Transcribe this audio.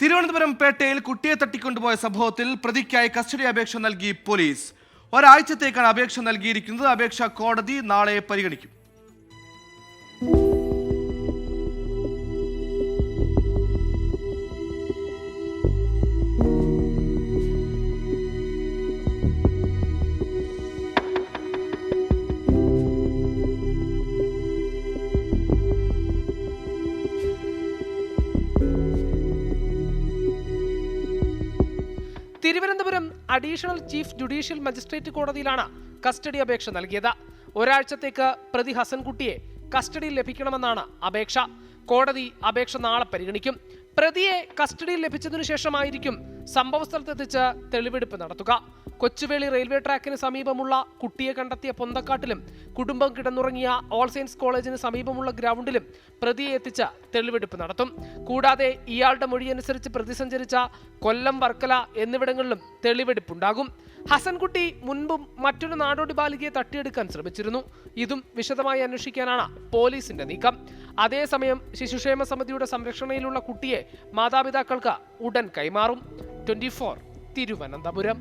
തിരുവനന്തപുരം പേട്ടയിൽ കുട്ടിയെ തട്ടിക്കൊണ്ടുപോയ സംഭവത്തിൽ പ്രതിക്കായി കസ്റ്റഡി അപേക്ഷ നൽകി പോലീസ്. ഒരാഴ്ചത്തേക്കാണ് അപേക്ഷ നൽകിയിരിക്കുന്നത്. അപേക്ഷ കോടതി നാളെ പരിഗണിക്കും. Thiruvananthapuram additional chief judicial magistrate കോടതിയിലാണ് കസ്റ്റഡി അപേക്ഷ നൽകിയത്. ഒരാഴ്ചത്തേക്ക് പ്രതി ഹസൻകുട്ടിയെ കസ്റ്റഡിയിൽ ലഭിക്കണമെന്നാണ് അപേക്ഷ. കോടതി അപേക്ഷ നാളെ പരിഗണിക്കും. പ്രതിയെ കസ്റ്റഡിയിൽ ലഭിച്ചതിനു ശേഷമായിരിക്കും സംഭവസ്ഥലത്തെത്തിച്ച് തെളിവെടുപ്പ് നടത്തുക. കൊച്ചുവേളി റെയിൽവേ ട്രാക്കിന് സമീപമുള്ള കുട്ടിയെ കണ്ടെത്തിയ പൊന്തക്കാട്ടിലും കുടുംബം കിടന്നുറങ്ങിയ ഓൾ സയൻസ് കോളേജിന് സമീപമുള്ള ഗ്രൗണ്ടിലും പ്രതിയെ എത്തിച്ച് തെളിവെടുപ്പ് നടത്തും. കൂടാതെ ഇയാളുടെ മൊഴിയനുസരിച്ച് പ്രതി സഞ്ചരിച്ച കൊല്ലം, വർക്കല എന്നിവിടങ്ങളിലും തെളിവെടുപ്പുണ്ടാകും. ഹസൻകുട്ടി മുൻപും മറ്റൊരു നാടോടി ബാലികയെ തട്ടിയെടുക്കാൻ ശ്രമിച്ചിരുന്നു. ഇതും വിശദമായി അന്വേഷിക്കാനാണ് പോലീസിന്റെ നീക്കം. അതേസമയം ശിശുക്ഷേമ സമിതിയുടെ സംരക്ഷണയിലുള്ള കുട്ടിയെ മാതാപിതാക്കൾക്ക് ഉടൻ കൈമാറും. 24 തിരുവനന്തപുരം.